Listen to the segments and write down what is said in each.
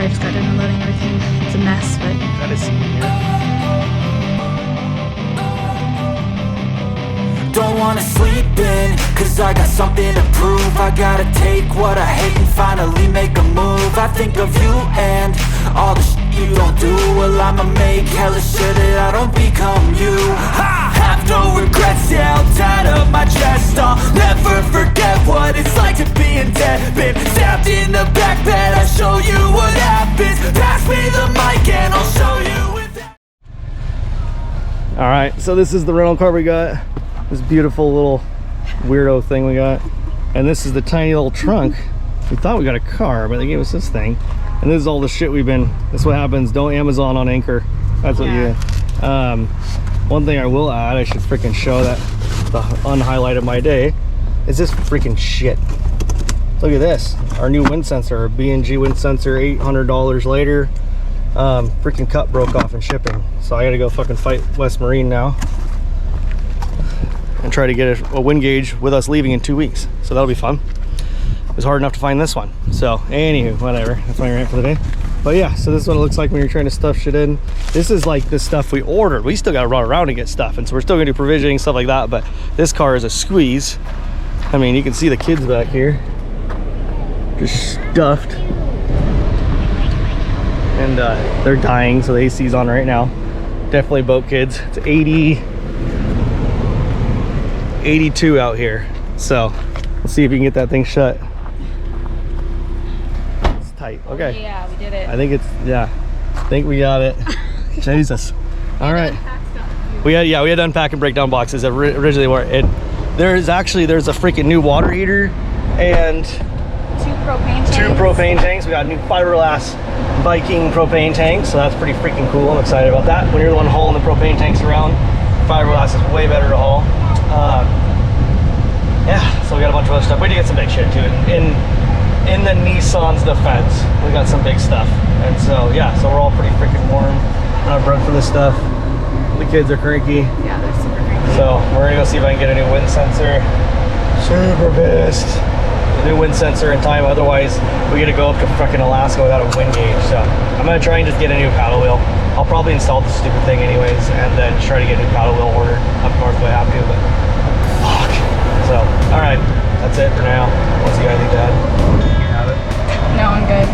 I just got done unloading everything. It's a mess, but That is here. Don't wanna sleep in, cause I got something to prove. I gotta take what I hate and finally make a move. I think of you and all the shit you don't do. Well, I'ma make hella sure that I don't become you. I have no regrets, yeah, I'll tie up my chest. I'll never forget what it's like to be in debt. Been stabbed in the back bed, I'll show you what happens. Pass me the mic and I'll show you with that. All right, so this is the rental car we got. This beautiful little weirdo thing we got, and this is the tiny little trunk. We thought we got a car, but they gave us this thing, and this is all the shit we've been. That's what happens. Don't Amazon on Anchor. That's what you get. One thing I will add, I should freaking show that the unhighlight of my day is this freaking shit. Look at this, our new wind sensor, our B&G wind sensor, $800 later. Freaking cup broke off in shipping, so I gotta go fucking fight West Marine now and try to get a wind gauge with us leaving in 2 weeks, so that'll be fun. It was hard enough to find this one, so anywho, whatever, that's my rant for the day. But yeah, so this is what it looks like when you're trying to stuff shit in. This is like the stuff we ordered. We still gotta run around and get stuff, and so we're still gonna do provisioning, stuff like that, but this car is a squeeze. I mean, you can see the kids back here just stuffed, and they're dying, so the AC's on right now. Definitely boat kids. It's 82 out here, so let's see if we can get that thing shut. It's tight. Okay, yeah, we did it. I think it's, yeah, I think we got it. Jesus. All right, we had to unpack and break down boxes that originally were it. There's a freaking new water heater and two propane tanks. We got new fiberglass Viking propane tanks, so that's pretty freaking cool. I'm excited about that. When you're the one hauling the propane tanks around, fiberglass is way better to haul. Yeah, so we got a bunch of other stuff. We did get some big shit too. In the Nissan's defense, we got some big stuff, and so yeah, so we're all pretty freaking warm. Not broke for this stuff. The kids are cranky. Yeah, they're super cranky. So we're gonna go see if I can get a new wind sensor. Super pissed. A new wind sensor in time. Otherwise, we gotta go up to fucking Alaska without a wind gauge. So I'm gonna try and just get a new paddle wheel. I'll probably install this stupid thing anyways, and then try to get a new paddle wheel ordered up north if I have to. But fuck. So all right, that's it for now. What's you got anything to add? You have it? No, I'm good.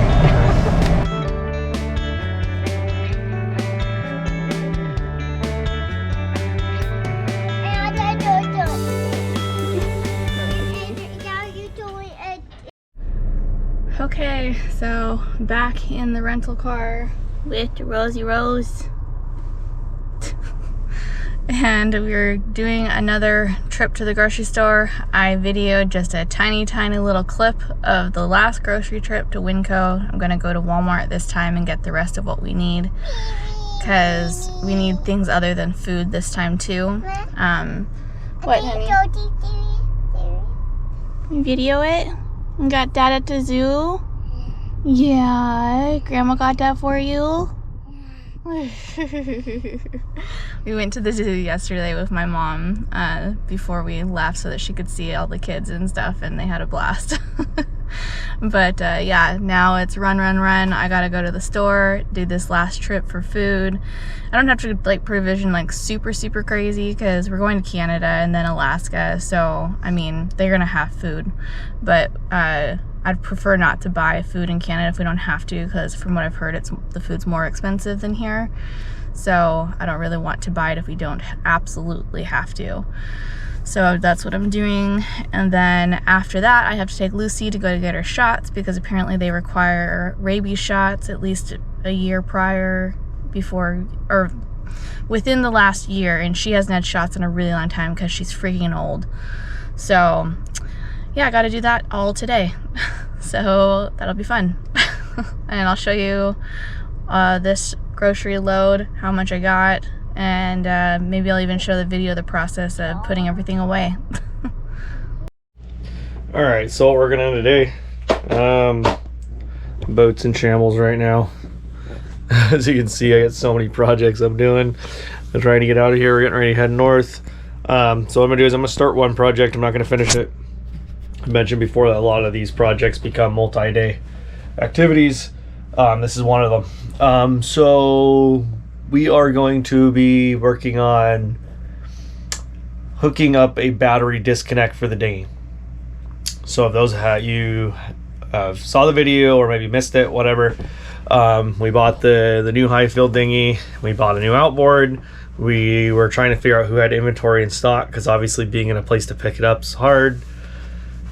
Okay, so back in the rental car with Rosie Rose. And we're doing another trip to the grocery store. I videoed just a tiny little clip of the last grocery trip to Winco. I'm gonna go to Walmart this time and get the rest of what we need, because we need things other than food this time too. What, honey? You video it? You got that at the zoo? Yeah, Grandma got that for you? We went to the zoo yesterday with my mom before we left so that she could see all the kids and stuff, and they had a blast. But yeah, now it's run. I gotta go to the store, do this last trip for food. I don't have to like provision like super crazy because we're going to Canada and then Alaska, so I mean they're gonna have food, but I'd prefer not to buy food in Canada if we don't have to, because from what I've heard, the food's more expensive than here. So I don't really want to buy it if we don't absolutely have to. So that's what I'm doing. And then after that, I have to take Lucy to go to get her shots, because apparently they require rabies shots at least a year prior, before, or within the last year. And she hasn't had shots in a really long time because she's freaking old. So yeah, I got to do that all today. So that'll be fun. And I'll show you this grocery load, how much I got, and maybe I'll even show the video of the process of putting everything away. All right, so what we're gonna do today, boat's in shambles right now. As you can see, I got so many projects I'm doing. I'm trying to get out of here. We're getting ready to head north. So what I'm gonna do is I'm gonna start one project. I'm not gonna finish it. I mentioned before that a lot of these projects become multi-day activities. This is one of them. So we are going to be working on hooking up a battery disconnect for the dinghy. So if those you saw the video or maybe missed it, whatever, we bought the new Highfield dinghy. We bought a new outboard. We were trying to figure out who had inventory in stock, because obviously being in a place to pick it up is hard,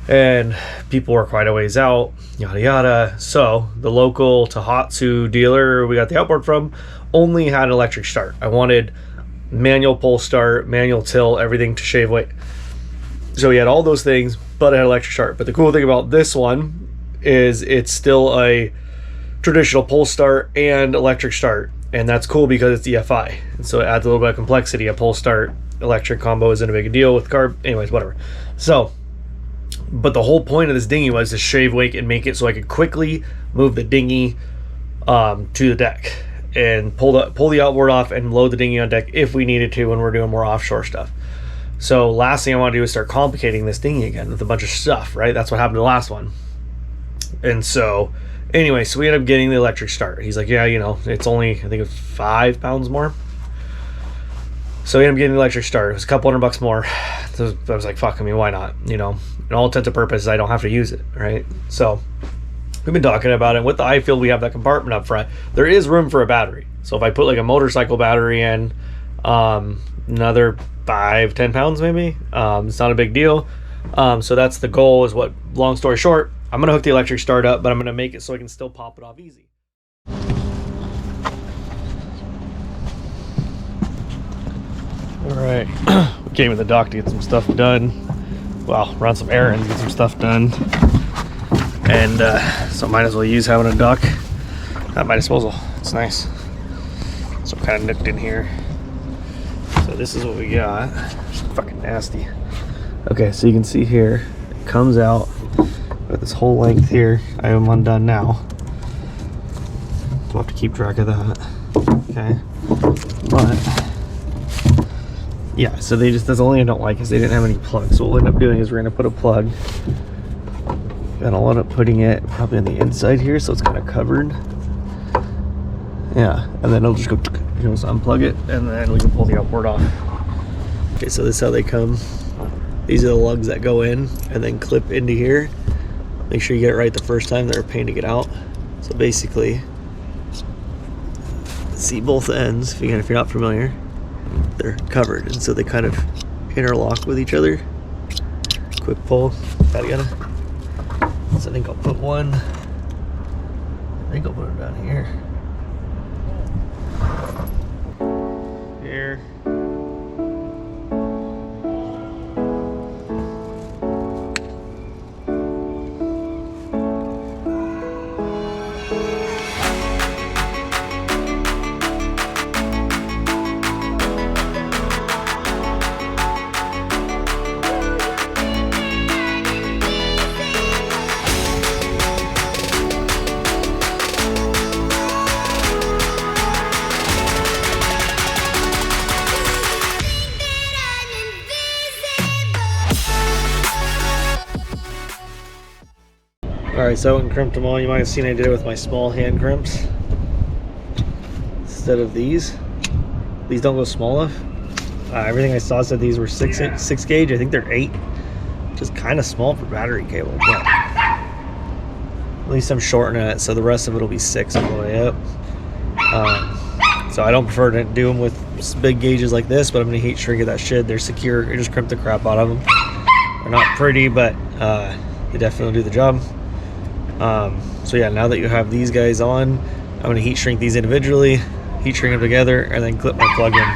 and people were quite a ways out, yada yada. So the local Tohatsu dealer we got the outboard from only had an electric start. I wanted manual pull start, manual tilt, everything to shave weight. So he had all those things, but it had electric start. But the cool thing about this one is it's still a traditional pull start and electric start, and that's cool because it's EFI, and so it adds a little bit of complexity. A pull start electric combo isn't a big deal with carb, anyways, whatever. So, but the whole point of this dinghy was to shave weight and make it so I could quickly move the dinghy to the deck and pull the outboard off and load the dinghy on deck if we needed to when we're doing more offshore stuff. So last thing I want to do is start complicating this dinghy again with a bunch of stuff, right? That's what happened to the last one. And so anyway, so we ended up getting the electric start. He's like, yeah, you know, it's only, I think it's 5 pounds more. So we ended up getting the electric start. It was a couple $100 more. So I was like, fuck, I mean, why not? You know, in all intents and purposes, I don't have to use it, right? So we've been talking about it. With the Highfield, we have that compartment up front. There is room for a battery. So if I put like a motorcycle battery in, another 5-10 pounds maybe, it's not a big deal. So that's the goal, is what, long story short, I'm gonna hook the electric start up, but I'm gonna make it so I can still pop it off easy. All right, we came to the dock to get some stuff done. Well, run some errands, get some stuff done, and so might as well use having a dock at my disposal. It's nice. So I'm kind of nipped in here. So this is what we got. It's fucking nasty. Okay, so you can see here, it comes out with this whole length here. I am undone now. We'll have to keep track of that. Okay, but yeah, so that's the only thing I don't like, is they didn't have any plugs. So what we'll end up doing is we're gonna put a plug, and I'll end up putting it probably on the inside here, so it's kind of covered. Yeah, and then it'll just go, you know, so unplug it, and then we can pull the outboard off. Okay, so this is how they come. These are the lugs that go in and then clip into here. Make sure you get it right the first time. They're a pain to get out. So basically, see both ends, if you're not familiar, they're covered, and so they kind of interlock with each other. Quick pull, so I think I'll put one, I think I'll put it down here. Here. Alright, so I went and crimped them all. You might have seen I did it with my small hand crimps instead of these. These don't go small enough. Everything I saw said these were 6 gauge. I think they're 8, which is kind of small for battery cable, but at least I'm shortening it, so the rest of it will be 6 all the way up. So I don't prefer to do them with big gauges like this, but I'm going to heat shrink that shit. They're secure. I just crimp the crap out of them. They're not pretty, but they definitely do the job. So yeah, now that you have these guys on, I'm going to heat shrink these individually, heat shrink them together, and then clip my plug in.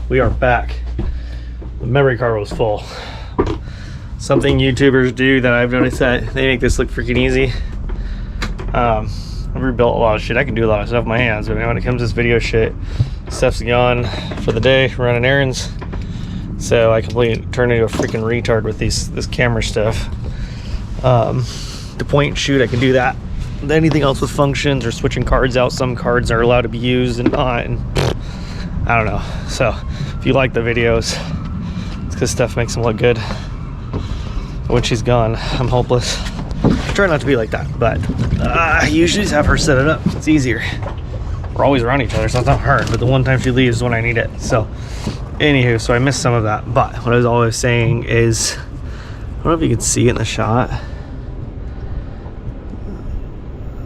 We are back. The memory card was full. Something YouTubers do that I've noticed, that they make this look freaking easy. I've rebuilt a lot of shit. I can do a lot of stuff with my hands, but when it comes to this video shit, stuff's gone for the day, running errands. So I completely turned into a freaking retard with this camera stuff. To point and shoot, I can do that. Anything else with functions or switching cards out, some cards are allowed to be used and not, and I don't know. So if you like the videos, it's because stuff makes them look good. When she's gone, I'm hopeless. try not to be like that, but I usually just have her set it up. It's easier. We're always around each other, so it's not hard, but the one time she leaves is when I need it. So anywho, so I missed some of that, but what I was always saying is, I don't know if you can see it in the shot.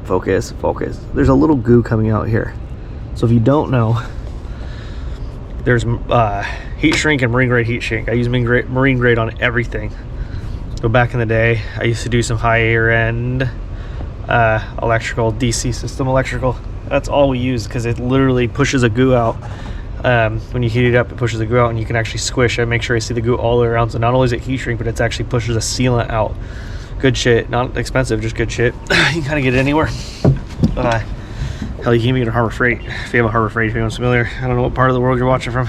Focus, focus. There's a little goo coming out here. So if you don't know, there's heat shrink and marine grade heat shrink. I use marine grade on everything. So back in the day, I used to do some higher end electrical, DC system electrical. That's all we use because it literally pushes a goo out. When you heat it up, it pushes the goo out and you can actually squish. I make sure I see the goo all the way around. So not only is it heat shrink, but it actually pushes a sealant out. Good shit, not expensive, just good shit. You can kind of get it anywhere. Hell, you can even get a Harbor Freight if you have a Harbor Freight, if anyone's familiar. I don't know what part of the world you're watching from,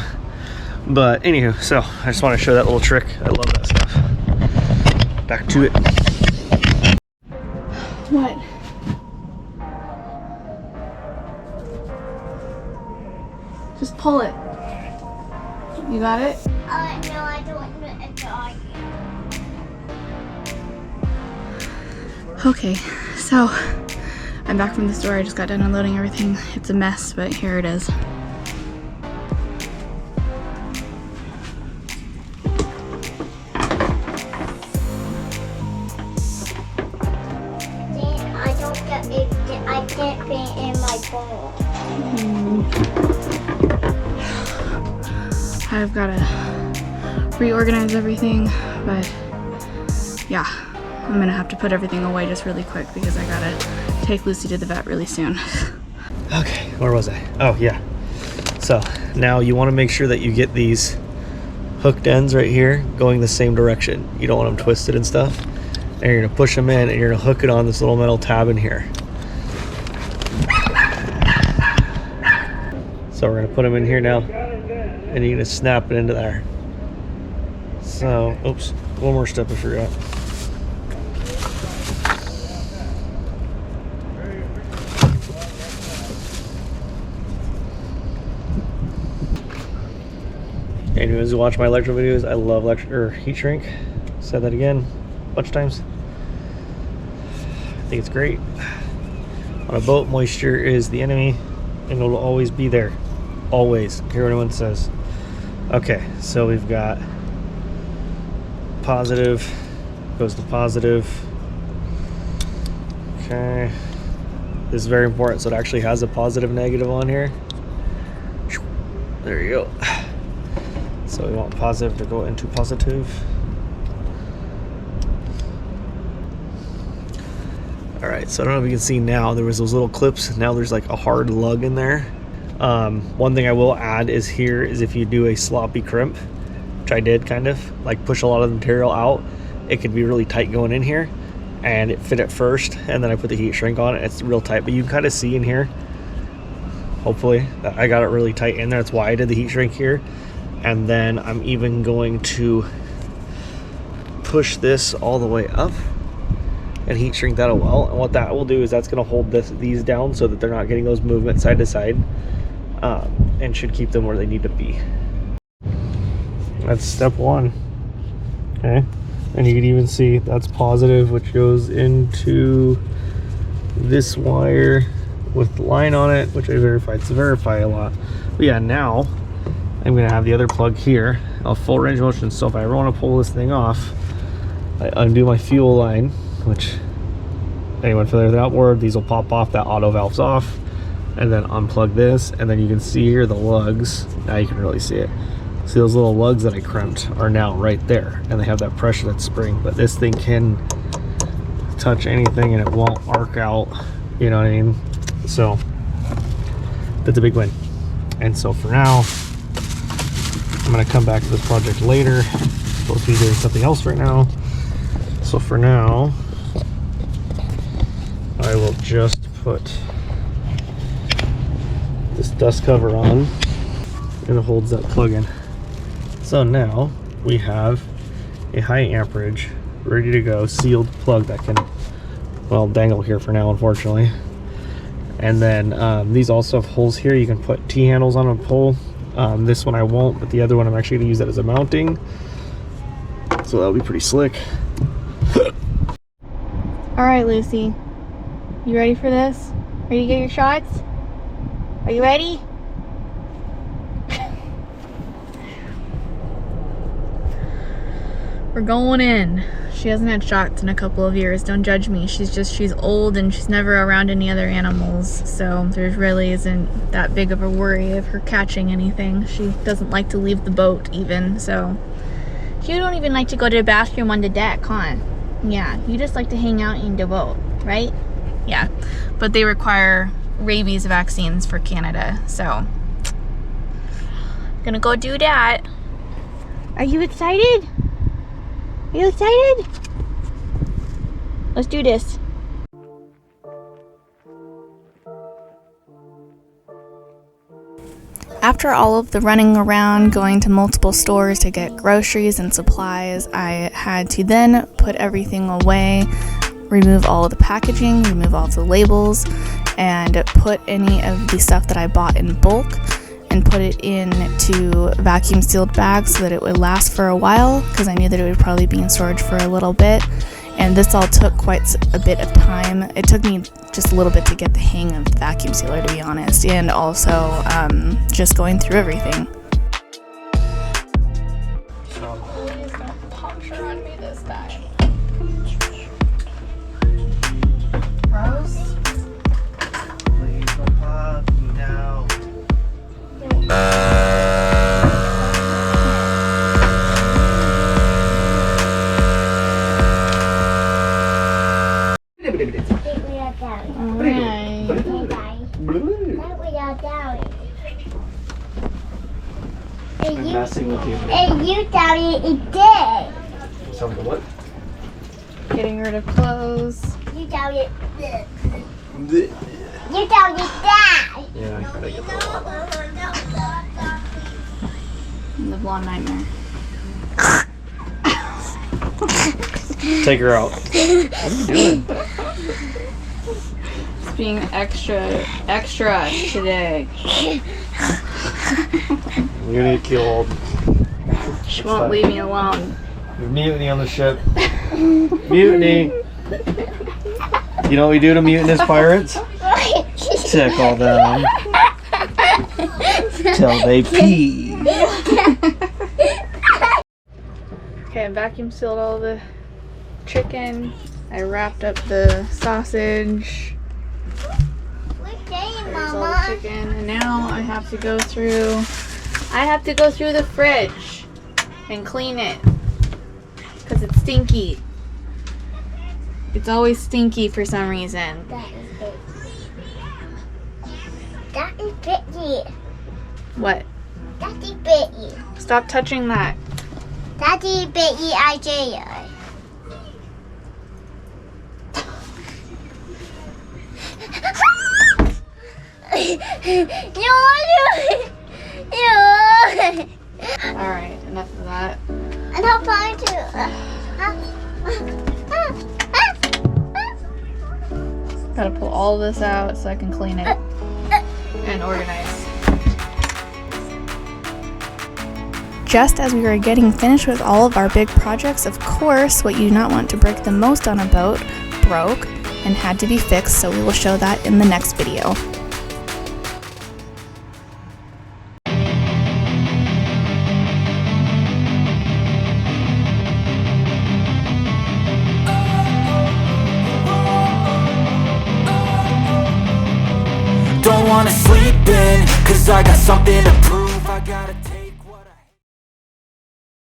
but anywho, so I just want to show that little trick. I love that stuff. Back to it. What? Just pull it. You got it? No, I don't want to dog. Okay, so I'm back from the store. I just got done unloading everything. It's a mess, but here it is. I can't paint in my bowl. I've got to reorganize everything, but yeah, I'm gonna have to put everything away just really quick because I gotta take Lucy to the vet really soon. Okay, where was I? Oh yeah. So now you want to make sure that you get these hooked ends right here going the same direction. You don't want them twisted and stuff. And you're gonna push them in and you're gonna hook it on this little metal tab in here. So we're gonna put them in here now and you're gonna snap it into there. So, oops, one more step I forgot. Anyways, who watch my electrical videos, I love heat shrink. Said that again a bunch of times. I think it's great. On a boat, moisture is the enemy and it'll always be there. Always. Hear what anyone says. Okay, so we've got positive, goes to positive. Okay. This is very important, so it actually has a positive negative on here. There you go. So we want positive to go into positive. All right, so I don't know if you can see now, there was those little clips. Now there's like a hard lug in there. One thing I will add is here is if you do a sloppy crimp, which I did kind of, like push a lot of the material out, it could be really tight going in here and it fit at first. And then I put the heat shrink on it, it's real tight, but you can kind of see in here, hopefully, that I got it really tight in there. That's why I did the heat shrink here. And then I'm even going to push this all the way up and heat shrink that as well. And what that will do is that's going to hold these down so that they're not getting those movements side to side, and should keep them where they need to be. That's step one. Okay, and you can even see that's positive, which goes into this wire with the line on it, which I verified. So verify a lot. But yeah, now I'm going to have the other plug here, a full range of motion. So if I ever want to pull this thing off, I undo my fuel line, which anyone familiar with that word, these will pop off, that auto valve's off, and then unplug this, and then you can see here the lugs. Now you can really see it. See those little lugs that I crimped are now right there, and they have that pressure, that spring, but this thing can touch anything and it won't arc out, you know what I mean? So that's a big win. And so for now, I'm going to come back to this project later. I'm supposed to be doing something else right now. So for now, I will just put this dust cover on and it holds that plug in. So now we have a high amperage, ready to go, sealed plug that can, well, dangle here for now, unfortunately. And then these also have holes here. You can put T-handles on a pole. This one I won't, but the other one I'm actually going to use that as a mounting. So that'll be pretty slick. Alright, Lucy. You ready for this? Ready to get your shots? Are you ready? We're going in. She hasn't had shots in a couple of years. Don't judge me. She's old and she's never around any other animals. So there really isn't that big of a worry of her catching anything. She doesn't like to leave the boat even. So you don't even like to go to the bathroom on the deck, huh? Yeah, you just like to hang out in the boat, right? Yeah, but they require rabies vaccines for Canada. So gonna go do that. Are you excited? Are you excited? Let's do this. After all of the running around, going to multiple stores to get groceries and supplies, I had to then put everything away, remove all of the packaging, remove all of the labels, and put any of the stuff that I bought in bulk and put it into vacuum sealed bags so that it would last for a while, because I knew that it would probably be in storage for a little bit. And this all took quite a bit of time. It took me just a little bit to get the hang of the vacuum sealer, to be honest, and also just going through everything. Please don't puncture on me this time. Rose? Please don't pop me now. I'm messing with you. And you tell me it did. Something what? Getting rid of clothes. You tell me this. You tell me that. Yeah, I gotta get that. And the blonde nightmare. Take her out. What are you doing? Just being extra today. You're gonna get killed. She won't leave me alone. There's mutiny on the ship. Mutiny. You know what we do to mutinous pirates? Tickle them till they pee. Okay, I vacuum sealed all the chicken. I wrapped up the sausage. There's all the chicken, and now I have to go through the fridge and clean it because it's stinky. It's always stinky for some reason. That is pretty. What? That is pretty. Stop touching that. That is pretty, I tell Alright, enough of that. And I'll find you. Gotta pull all this out so I can clean it and organize. Just as we were getting finished with all of our big projects, of course, what you do not want to break the most on a boat broke and had to be fixed, so we will show that in the next video. Don't wanna sleep in, cause I got something to prove. I gotta take